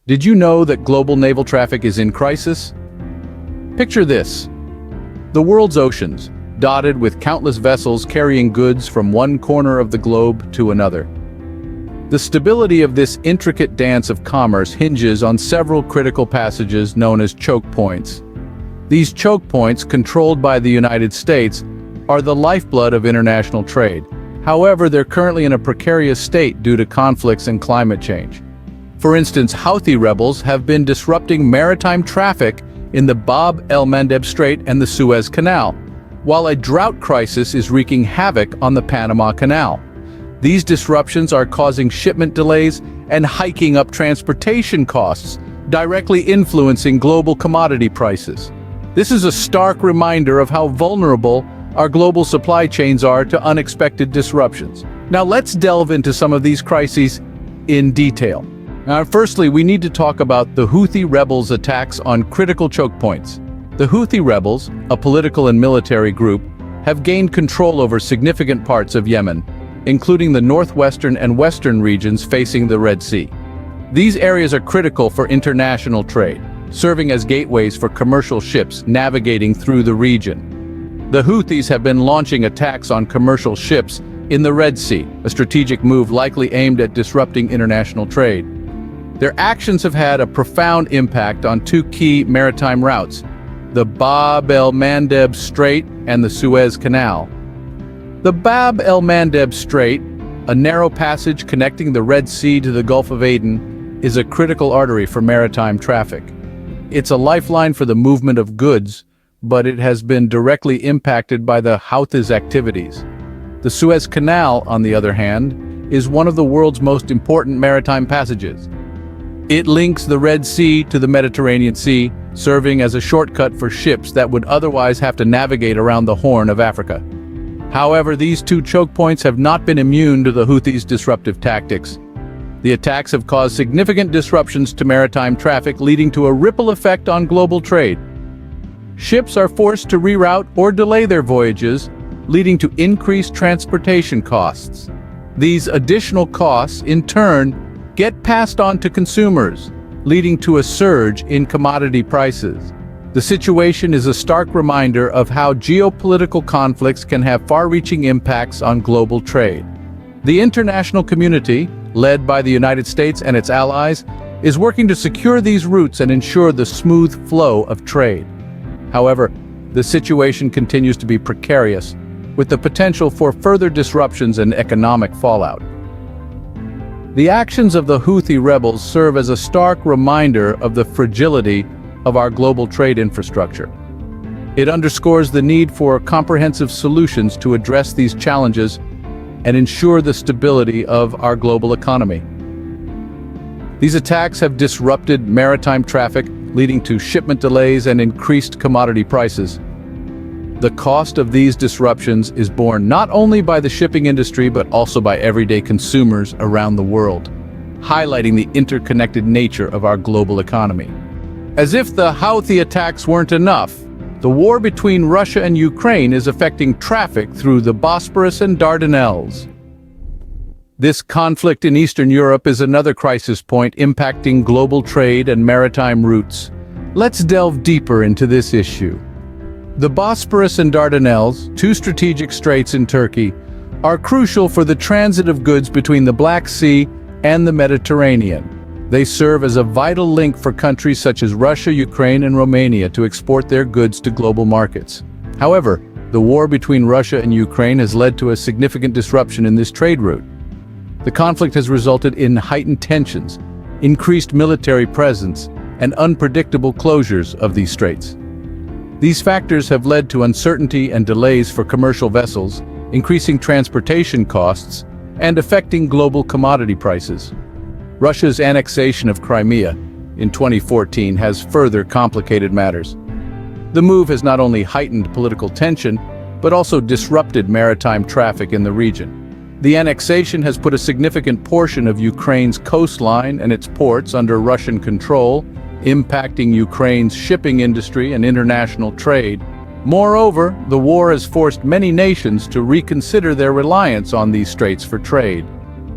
Did you know that global naval traffic is in crisis? Picture this: the world's oceans, dotted with countless vessels carrying goods from one corner of the globe to another. The stability of this intricate dance of commerce hinges on several critical passages known as choke points. These choke points, controlled by the United States, are the lifeblood of international trade. However, they're currently in a precarious state due to conflicts and climate change. For instance, Houthi rebels have been disrupting maritime traffic in the Bab el-Mandeb Strait and the Suez Canal, while a drought crisis is wreaking havoc on the Panama Canal. These disruptions are causing shipment delays and hiking up transportation costs, directly influencing global commodity prices. This is a stark reminder of how vulnerable our global supply chains are to unexpected disruptions. Now let's delve into some of these crises in detail. Now, firstly, we need to talk about the Houthi rebels' attacks on critical choke points. The Houthi rebels, a political and military group, have gained control over significant parts of Yemen, including the northwestern and western regions facing the Red Sea. These areas are critical for international trade, serving as gateways for commercial ships navigating through the region. The Houthis have been launching attacks on commercial ships in the Red Sea, a strategic move likely aimed at disrupting international trade. Their actions have had a profound impact on two key maritime routes, the Bab el-Mandeb Strait and the Suez Canal. The Bab el-Mandeb Strait, a narrow passage connecting the Red Sea to the Gulf of Aden, is a critical artery for maritime traffic. It's a lifeline for the movement of goods, but it has been directly impacted by the Houthis' activities. The Suez Canal, on the other hand, is one of the world's most important maritime passages. It links the Red Sea to the Mediterranean Sea, serving as a shortcut for ships that would otherwise have to navigate around the Horn of Africa. However, these two choke points have not been immune to the Houthis' disruptive tactics. The attacks have caused significant disruptions to maritime traffic, leading to a ripple effect on global trade. Ships are forced to reroute or delay their voyages, leading to increased transportation costs. These additional costs, in turn, get passed on to consumers, leading to a surge in commodity prices. The situation is a stark reminder of how geopolitical conflicts can have far-reaching impacts on global trade. The international community, led by the United States and its allies, is working to secure these routes and ensure the smooth flow of trade. However, the situation continues to be precarious, with the potential for further disruptions and economic fallout. The actions of the Houthi rebels serve as a stark reminder of the fragility of our global trade infrastructure. It underscores the need for comprehensive solutions to address these challenges and ensure the stability of our global economy. These attacks have disrupted maritime traffic, leading to shipment delays and increased commodity prices. The cost of these disruptions is borne not only by the shipping industry but also by everyday consumers around the world, highlighting the interconnected nature of our global economy. As if the Houthi attacks weren't enough, the war between Russia and Ukraine is affecting traffic through the Bosporus and Dardanelles. This conflict in Eastern Europe is another crisis point impacting global trade and maritime routes. Let's delve deeper into this issue. The Bosporus and Dardanelles, two strategic straits in Turkey, are crucial for the transit of goods between the Black Sea and the Mediterranean. They serve as a vital link for countries such as Russia, Ukraine, and Romania to export their goods to global markets. However, the war between Russia and Ukraine has led to a significant disruption in this trade route. The conflict has resulted in heightened tensions, increased military presence, and unpredictable closures of these straits. These factors have led to uncertainty and delays for commercial vessels, increasing transportation costs, and affecting global commodity prices. Russia's annexation of Crimea in 2014 has further complicated matters. The move has not only heightened political tension, but also disrupted maritime traffic in the region. The annexation has put a significant portion of Ukraine's coastline and its ports under Russian control, impacting Ukraine's shipping industry and international trade. Moreover, the war has forced many nations to reconsider their reliance on these straits for trade.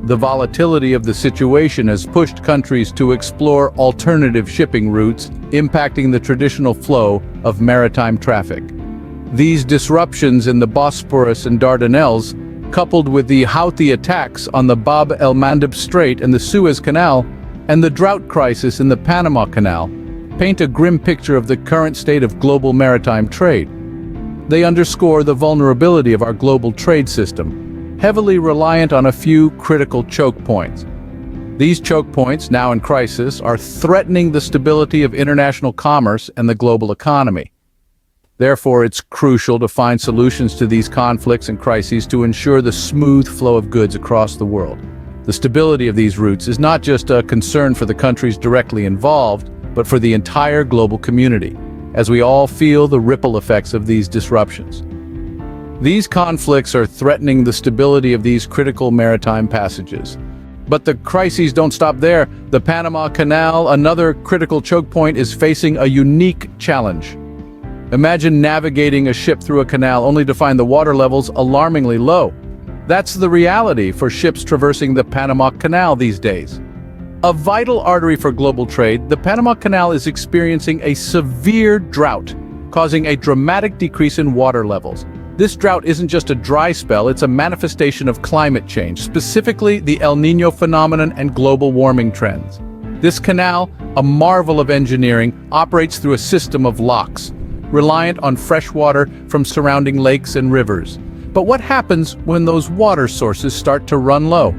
The volatility of the situation has pushed countries to explore alternative shipping routes, impacting the traditional flow of maritime traffic. These disruptions in the Bosporus and Dardanelles, coupled with the Houthi attacks on the Bab el-Mandeb Strait and the Suez Canal, and the drought crisis in the Panama Canal, paint a grim picture of the current state of global maritime trade. They underscore the vulnerability of our global trade system, heavily reliant on a few critical choke points. These choke points, now in crisis, are threatening the stability of international commerce and the global economy. Therefore, it's crucial to find solutions to these conflicts and crises to ensure the smooth flow of goods across the world. The stability of these routes is not just a concern for the countries directly involved, but for the entire global community, as we all feel the ripple effects of these disruptions. These conflicts are threatening the stability of these critical maritime passages. But the crises don't stop there. The Panama Canal, another critical choke point, is facing a unique challenge. Imagine navigating a ship through a canal only to find the water levels alarmingly low. That's the reality for ships traversing the Panama Canal these days. A vital artery for global trade, the Panama Canal is experiencing a severe drought, causing a dramatic decrease in water levels. This drought isn't just a dry spell, it's a manifestation of climate change, specifically the El Niño phenomenon and global warming trends. This canal, a marvel of engineering, operates through a system of locks, reliant on fresh water from surrounding lakes and rivers. But what happens when those water sources start to run low?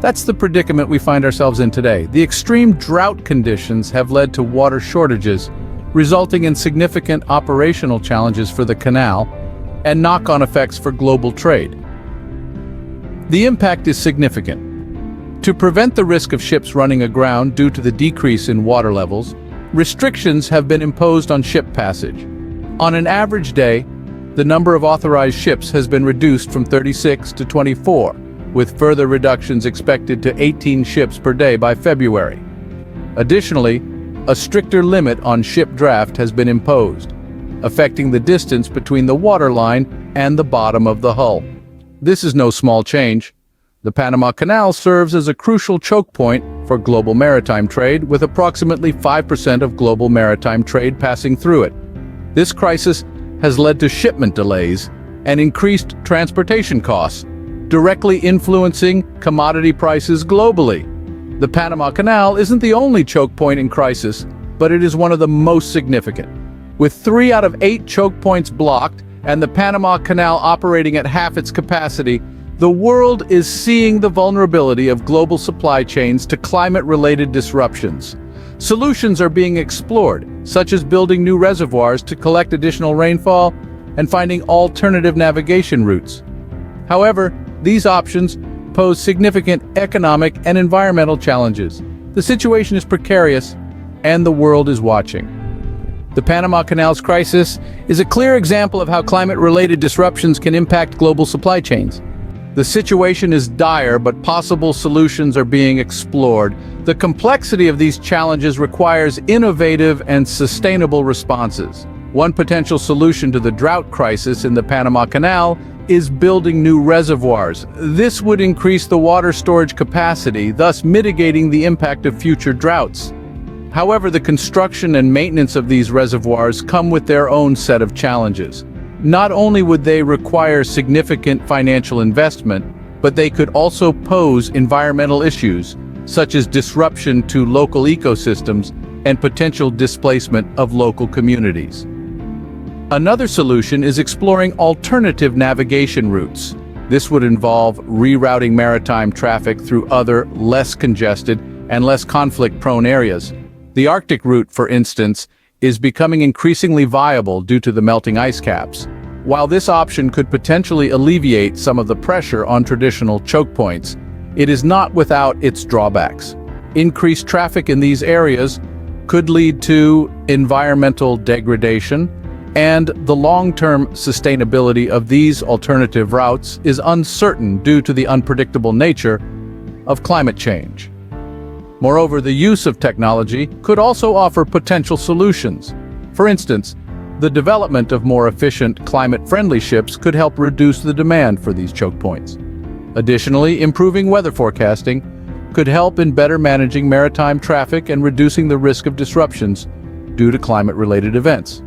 That's the predicament we find ourselves in today. The extreme drought conditions have led to water shortages, resulting in significant operational challenges for the canal and knock-on effects for global trade. The impact is significant. To prevent the risk of ships running aground due to the decrease in water levels, restrictions have been imposed on ship passage. On an average day, the number of authorized ships has been reduced from 36 to 24, with further reductions expected to 18 ships per day by February. Additionally, a stricter limit on ship draft has been imposed, affecting the distance between the waterline and the bottom of the hull. This is no small change. The Panama Canal serves as a crucial choke point for global maritime trade, with approximately 5% of global maritime trade passing through it. This crisis has led to shipment delays and increased transportation costs, directly influencing commodity prices globally. The Panama Canal isn't the only choke point in crisis, but it is one of the most significant. With 3 out of 8 choke points blocked and the Panama Canal operating at half its capacity, the world is seeing the vulnerability of global supply chains to climate-related disruptions. Solutions are being explored, such as building new reservoirs to collect additional rainfall and finding alternative navigation routes. However, these options pose significant economic and environmental challenges. The situation is precarious, and the world is watching. The Panama Canal's crisis is a clear example of how climate-related disruptions can impact global supply chains. The situation is dire, but possible solutions are being explored. The complexity of these challenges requires innovative and sustainable responses. One potential solution to the drought crisis in the Panama Canal is building new reservoirs. This would increase the water storage capacity, thus mitigating the impact of future droughts. However, the construction and maintenance of these reservoirs come with their own set of challenges. Not only would they require significant financial investment, but they could also pose environmental issues, such as disruption to local ecosystems and potential displacement of local communities. Another solution is exploring alternative navigation routes. This would involve rerouting maritime traffic through other, less congested and less conflict-prone areas. The Arctic route, for instance, is becoming increasingly viable due to the melting ice caps. While this option could potentially alleviate some of the pressure on traditional choke points, it is not without its drawbacks. Increased traffic in these areas could lead to environmental degradation, and the long-term sustainability of these alternative routes is uncertain due to the unpredictable nature of climate change. Moreover, the use of technology could also offer potential solutions. For instance, the development of more efficient, climate-friendly ships could help reduce the demand for these choke points. Additionally, improving weather forecasting could help in better managing maritime traffic and reducing the risk of disruptions due to climate-related events.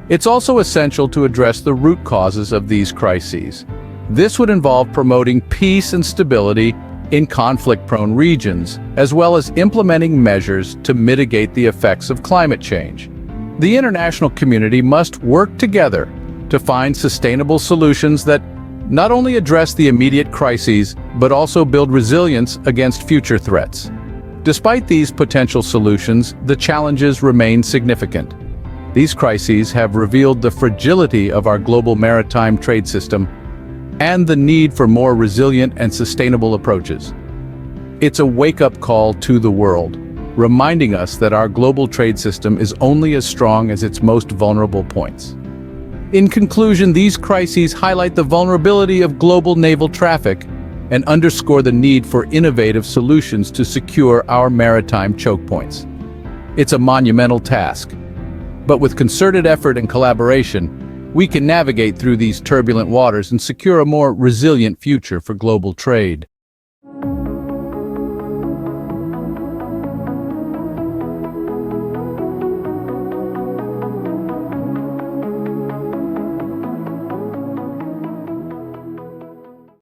It's also essential to address the root causes of these crises. This would involve promoting peace and stability in conflict-prone regions, as well as implementing measures to mitigate the effects of climate change. The international community must work together to find sustainable solutions that not only address the immediate crises, but also build resilience against future threats. Despite these potential solutions, the challenges remain significant. These crises have revealed the fragility of our global maritime trade system and the need for more resilient and sustainable approaches. It's a wake-up call to the world, reminding us that our global trade system is only as strong as its most vulnerable points. In conclusion, these crises highlight the vulnerability of global naval traffic and underscore the need for innovative solutions to secure our maritime choke points. It's a monumental task, but with concerted effort and collaboration, we can navigate through these turbulent waters and secure a more resilient future for global trade.